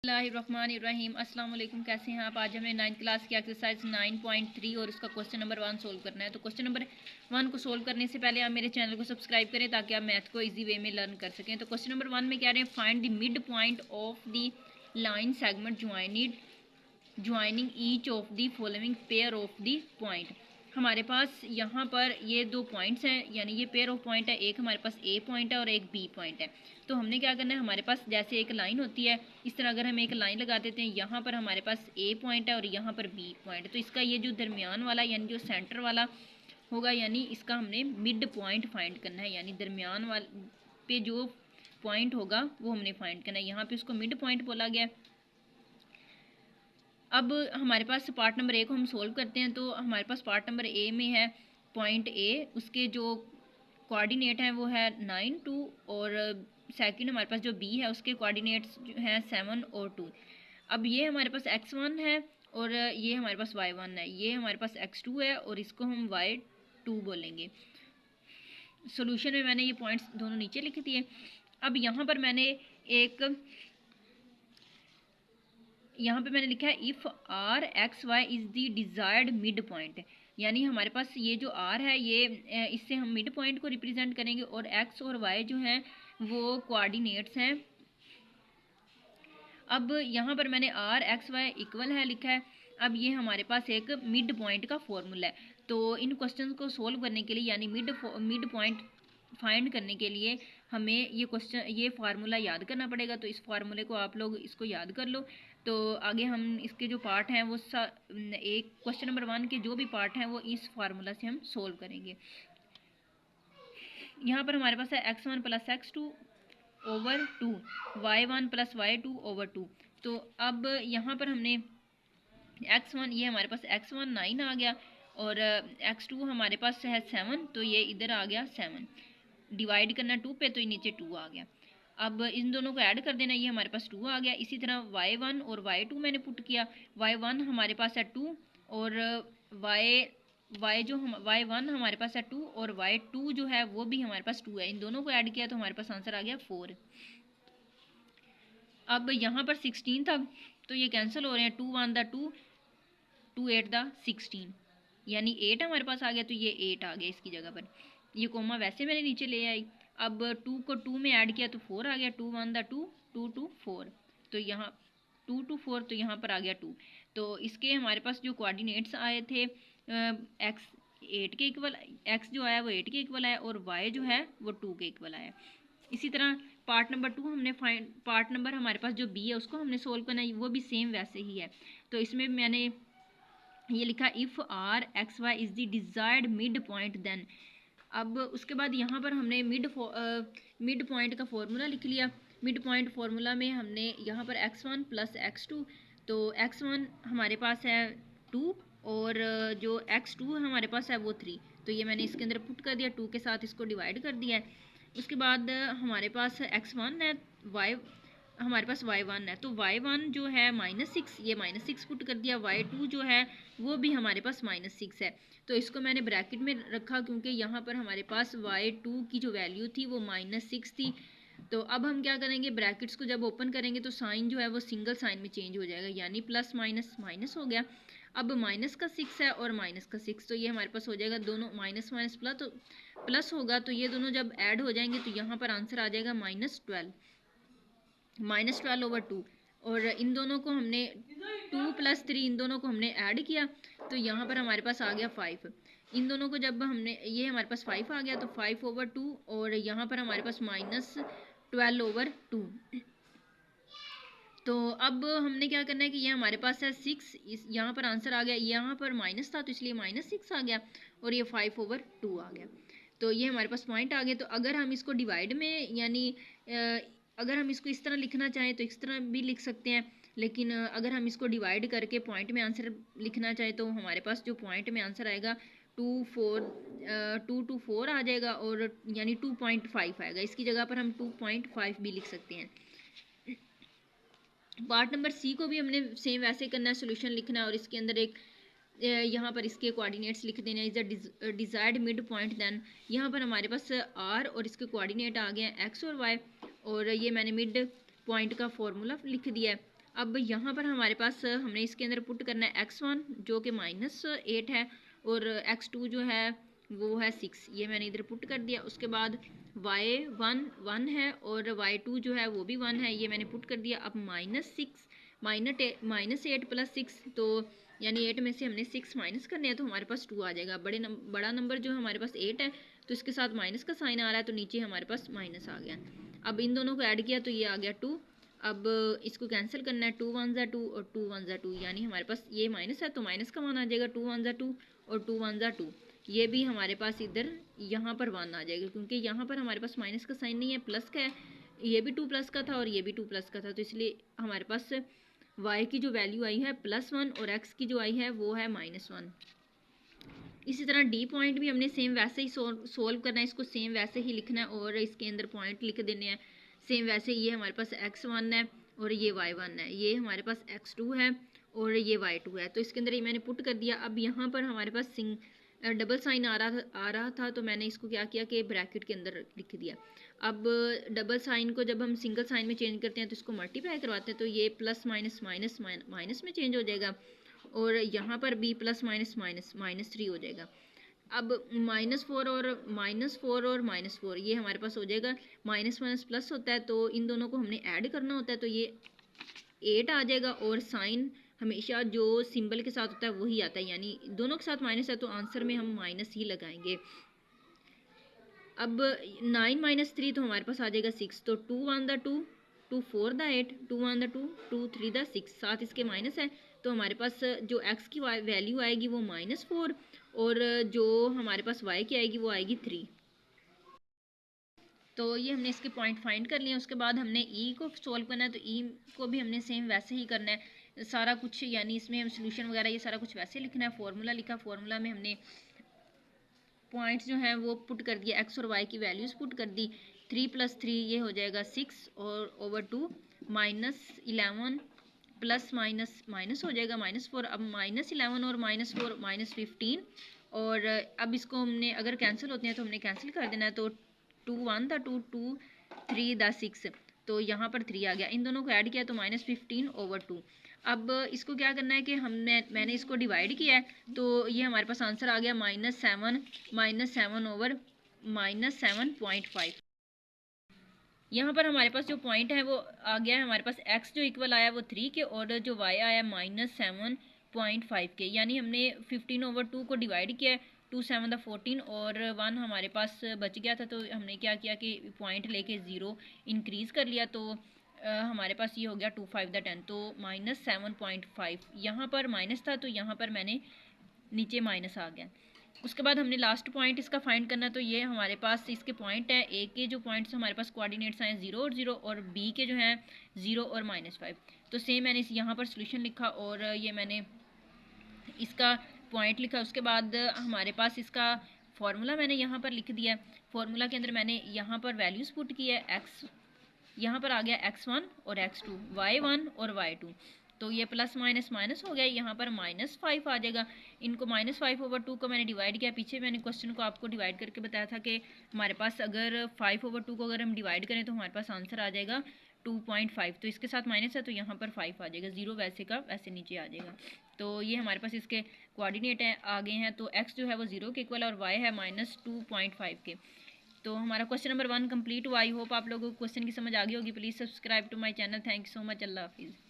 बिस्मिल्लाहिर्रहमानिर्रहीम। अस्सलाम वालेकुम। कैसे हैं आप? आज हमने 9th क्लास की एक्सरसाइज 9.3 और उसका क्वेश्चन नंबर 1 सोल्व करना है। तो क्वेश्चन नंबर 1 को सोल्व करने से पहले आप मेरे चैनल को सब्सक्राइब करें ताकि आप मैथ को इजी वे में लर्न कर सकें। तो क्वेश्चन नंबर 1 में कह रहे हैं find the mid point of the line segment joining each of the following pair of the point. हमारे पास यहाँ पर ये दो पॉइंट्स हैं, यानी ये पेयर ऑफ पॉइंट है। एक हमारे पास ए पॉइंट है और एक बी पॉइंट है। तो हमने क्या करना है, हमारे पास जैसे एक लाइन होती है इस तरह अगर हम एक लाइन लगा देते हैं, यहाँ पर हमारे पास ए पॉइंट है और यहाँ पर बी पॉइंट है, तो इसका ये जो दरमियान वाला यानी जो सेंटर वाला होगा, यानी इसका हमने मिड पॉइंट फाइंड करना है। यानी दरमियान वाले पे जो पॉइंट होगा वो हमने फाइंड करना है। यहाँ पे उसको मिड पॉइंट बोला गया। अब हमारे पास पार्ट नंबर ए को हम सोल्व करते हैं। तो हमारे पास पार्ट नंबर ए में है पॉइंट ए, उसके जो कोऑर्डिनेट हैं वो है 9 2 और सेकंड हमारे पास जो बी है उसके कोऑर्डिनेट्स हैं 7 और 2। अब ये हमारे पास x1 है और ये हमारे पास y1 है, ये हमारे पास x2 है और इसको हम y2 बोलेंगे। सॉल्यूशन में मैंने ये पॉइंट्स दोनों नीचे लिख दिए। अब यहाँ पर मैंने लिखा है if R X Y is the desired mid point. यानी हमारे पास ये जो आर है ये इससे हम मिड पॉइंट को रिप्रेजेंट करेंगे और एक्स और वाई जो हैं वो कोऑर्डिनेट्स हैं। अब यहाँ पर मैंने आर एक्स वाई इक्वल है लिखा है। अब ये हमारे पास एक मिड पॉइंट का फॉर्मूला है। तो इन क्वेश्चन को सोल्व करने के लिए यानी मिड पॉइंट फाइंड करने के लिए हमें ये फार्मूला याद करना पड़ेगा। तो इस फार्मूले को आप लोग इसको याद कर लो। तो आगे हम इसके जो पार्ट हैं वो एक क्वेश्चन नंबर 1 के जो भी पार्ट हैं वो इस फार्मूला से हम सोल्व करेंगे। यहाँ पर हमारे पास है x1 plus x2 over 2, y1 plus y2 over 2। तो अब यहाँ पर हमने x1, ये हमारे पास x1 9 आ गया और x2 हमारे पास है 7, तो ये इधर आ गया 7। डिवाइड करना 2 पे तो ये नीचे 2 आ गया। अब इन दोनों को ऐड कर देना, ये हमारे पास 2 आ गया। इसी तरह y1 और y2 मैंने पुट किया। y1 हमारे पास है 2 और y1 हमारे पास है 2 और y2 जो है वो भी हमारे पास 2 है। इन दोनों को ऐड किया तो हमारे पास आंसर आ गया 4। अब यहाँ पर 16 था तो ये कैंसिल हो रहे हैं। 2 1 द 2, 2 8 द 16, यानी 8 हमारे पास आ गया, तो ये 8 आ गया इसकी जगह पर। ये कोमा वैसे मैंने नीचे ले आई। अब 2 को 2 में ऐड किया तो 4 आ गया। 2 1 द 2, 2 2 4, तो यहाँ 2 2 4, तो यहाँ पर आ गया 2। तो इसके हमारे पास जो कोऑर्डिनेट्स आए थे एक्स 8 के इक्वल, एक्स जो आया वो 8 के इक्वल आया और वाई जो है वो 2 के इक्वल आया। इसी तरह पार्ट नंबर 2 हमने पार्ट नंबर हमारे पास जो बी है उसको हमने सोल्व करना है, वो भी सेम वैसे ही है। तो इसमें मैंने ये लिखा if R X Y is the desired mid point then. अब उसके बाद यहाँ पर हमने मिड पॉइंट का फॉर्मूला लिख लिया। मिड पॉइंट फार्मूला में हमने यहाँ पर x1 प्लस x2, तो x1 हमारे पास है 2 और जो x2 हमारे पास है वो 3, तो ये मैंने इसके अंदर पुट कर दिया। 2 के साथ इसको डिवाइड कर दिया है। उसके बाद हमारे पास x1 है, हमारे पास y1 है, तो y1 जो है -6, ये -6 पुट कर दिया। y2 जो है वो भी हमारे पास -6 है, तो इसको मैंने ब्रैकेट में रखा क्योंकि यहाँ पर हमारे पास y2 की जो वैल्यू थी वो -6 थी। तो अब हम क्या करेंगे, ब्रैकेट्स को जब ओपन करेंगे तो साइन जो है वो सिंगल साइन में चेंज हो जाएगा, यानी प्लस माइनस माइनस हो गया। अब माइनस का 6 है और माइनस का 6, तो ये हमारे पास हो जाएगा दोनों माइनस माइनस प्लस होगा, तो ये दोनों जब ऐड हो जाएंगे तो यहाँ पर आंसर आ जाएगा -12 ओवर 2। और इन दोनों को हमने 2 + 3 इन दोनों को हमने ऐड किया तो यहाँ पर हमारे पास आ गया 5। इन दोनों को जब हमने, ये हमारे पास 5 आ गया तो 5 ओवर 2 और यहाँ पर हमारे पास -12 ओवर 2। तो अब हमने क्या करना है कि ये हमारे पास है 6, इस यहाँ पर आंसर आ गया। यहाँ पर माइनस था तो इसलिए -6 आ गया और ये 5 ओवर 2 आ गया। तो ये हमारे पास पॉइंट आ गए। तो अगर हम इसको डिवाइड में यानी अगर हम इसको इस तरह लिखना चाहें तो इस तरह भी लिख सकते हैं, लेकिन अगर हम इसको डिवाइड करके पॉइंट में आंसर लिखना चाहें तो हमारे पास जो पॉइंट में आंसर आएगा 2 to 4 आ जाएगा और यानी 2.5 आएगा। इसकी जगह पर हम 2.5 भी लिख सकते हैं। पार्ट नंबर सी को भी हमने सेम वैसे करना है, सोल्यूशन लिखना है और इसके अंदर एक यहाँ पर इसके कोऑर्डिनेट्स लिख देना है, is the desired mid point. Then यहाँ पर हमारे पास आर और इसके कोऑर्डिनेट आ गए हैं एक्स और वाई, और ये मैंने मिड पॉइंट का फॉर्मूला लिख दिया है। अब यहाँ पर हमारे पास हमने इसके अंदर पुट करना है x1 जो कि -8 है, और x2 जो है वो है 6, ये मैंने इधर पुट कर दिया। उसके बाद y1 1 है और y2 जो है वो भी 1 है, ये मैंने पुट कर दिया। अब -8 + 6, तो यानी 8 में से हमने 6 माइनस करने हैं, तो हमारे पास 2 आ जाएगा। बड़ा नंबर जो हमारे पास 8 है, तो इसके साथ माइनस का साइन आ रहा है, तो नीचे हमारे पास माइनस आ गया। अब इन दोनों को ऐड किया तो ये आ गया 2। अब इसको कैंसिल करना है, 2 1 ज़ा 2 और 2 1 ज़ा 2, यानी हमारे पास ये माइनस है तो माइनस का मान आ जाएगा 2 1 ज़ा 2 और 2 1 ज़ा 2। ये भी हमारे पास इधर यहाँ पर 1 आ जाएगा, क्योंकि यहाँ पर हमारे पास माइनस का साइन नहीं है, प्लस का है। ये भी 2 प्लस का था और ये भी 2 प्लस का था, तो इसलिए हमारे पास y की जो वैल्यू आई है +1 और x की जो आई है वो है -1। इसी तरह डी पॉइंट भी हमने सेम वैसे ही सोल्व करना है, इसको सेम वैसे ही लिखना है और इसके अंदर पॉइंट लिख देने हैं सेम वैसे। ये हमारे पास x1 है और ये y1 है, ये हमारे पास x2 है और ये y2 है, तो इसके अंदर ये मैंने पुट कर दिया। अब यहाँ पर हमारे पास डबल साइन आ रहा था, तो मैंने इसको क्या किया कि ब्रैकेट के अंदर लिख दिया। अब डबल साइन को जब हम सिंगल साइन में चेंज करते हैं तो इसको मल्टीप्लाई करवाते हैं, तो ये प्लस माइनस माइनस माइनस में चेंज हो जाएगा, और यहाँ पर भी प्लस माइनस माइनस -3 हो जाएगा। अब -4 और -4 ये हमारे पास हो जाएगा। माइनस माइनस प्लस होता है, तो इन दोनों को हमने ऐड करना होता है, तो ये 8 आ जाएगा। और साइन हमेशा जो सिंबल के साथ होता है वही आता है, यानी दोनों के साथ माइनस है तो आंसर में हम माइनस ही लगाएंगे। अब 9 - 3 तो हमारे पास आ जाएगा 6, तो 2 1 दा 2 2 4 दा 8 2 1 दा 2 2 3 दा 6, साथ इसके माइनस है, तो हमारे पास जो x की वैल्यू आएगी वो -4 और जो हमारे पास y की आएगी वो आएगी 3। तो ये हमने इसके पॉइंट फाइंड कर लिए। उसके बाद हमने ई को सॉल्व करना है, तो ई को भी हमने सेम वैसे ही करना है सारा कुछ, यानी इसमें हम सोल्यूशन वगैरह ये सारा कुछ वैसे लिखना है। फार्मूला लिखा, फार्मूला में हमने पॉइंट्स जो हैं वो पुट कर दिया, एक्स और वाई की वैल्यूज़ पुट कर दी। 3 + 3 ये हो जाएगा 6 और /2 -11 प्लस माइनस माइनस हो जाएगा -4। अब -11 और -4 -15, और अब इसको हमने अगर कैंसिल होते हैं तो हमने कैंसिल कर देना है, तो 2 1 था 2 2 3 दा 6, तो यहाँ पर 3 आ गया। इन दोनों को ऐड किया तो -15/2। अब इसको क्या करना है कि मैंने इसको डिवाइड किया है, तो ये हमारे पास आंसर आ गया -7/7.5। यहाँ पर हमारे पास जो पॉइंट है वो आ गया है हमारे पास x जो इक्वल आया वो 3 के, और जो y आया -7.5 के, यानी हमने 15/2 को डिवाइड किया है, 2 7 दा 14 और 1 हमारे पास बच गया था, तो हमने क्या किया कि पॉइंट लेके 0 इंक्रीज़ कर लिया, तो हमारे पास ये हो गया 2 5 दा 10, तो -7.5। यहाँ पर माइनस था तो यहाँ पर मैंने नीचे माइनस आ गया। उसके बाद हमने लास्ट पॉइंट इसका फाइंड करना, तो ये हमारे पास इसके पॉइंट हैं। ए के जो पॉइंट्स हमारे पास कोऑर्डिनेट्स आए 0 और 0, और बी के जो हैं 0 और -5। तो सेम मैंने यहाँ पर सोल्यूशन लिखा और ये मैंने इसका पॉइंट लिखा। उसके बाद हमारे पास इसका फार्मूला मैंने यहाँ पर लिख दिया। फार्मूला के अंदर मैंने यहाँ पर वैल्यूज़ पुट की है। एक्स यहाँ पर आ गया x1 और x2, y1 और y2, तो ये प्लस माइनस माइनस हो गया, यहाँ पर -5 आ जाएगा। इनको -5/2 को मैंने डिवाइड किया। पीछे मैंने क्वेश्चन को आपको डिवाइड करके बताया था कि हमारे पास अगर 5/2 को अगर हम डिवाइड करें तो हमारे पास आंसर आ जाएगा 2.5, तो इसके साथ माइनस है तो यहाँ पर 5 आ जाएगा, 0 वैसे का वैसे नीचे आ जाएगा। तो ये हमारे पास इसके कोऑर्डिनेट हैं आगे हैं, तो x जो है वो 0 के इक्वल है और y है -2.5 के। तो हमारा क्वेश्चन नंबर 1 कंप्लीट हुआ। आई होप आप लोगों को क्वेश्चन की समझ आ गई होगी। Please subscribe to my channel. Thank you so much. अल्लाह हाफिज़।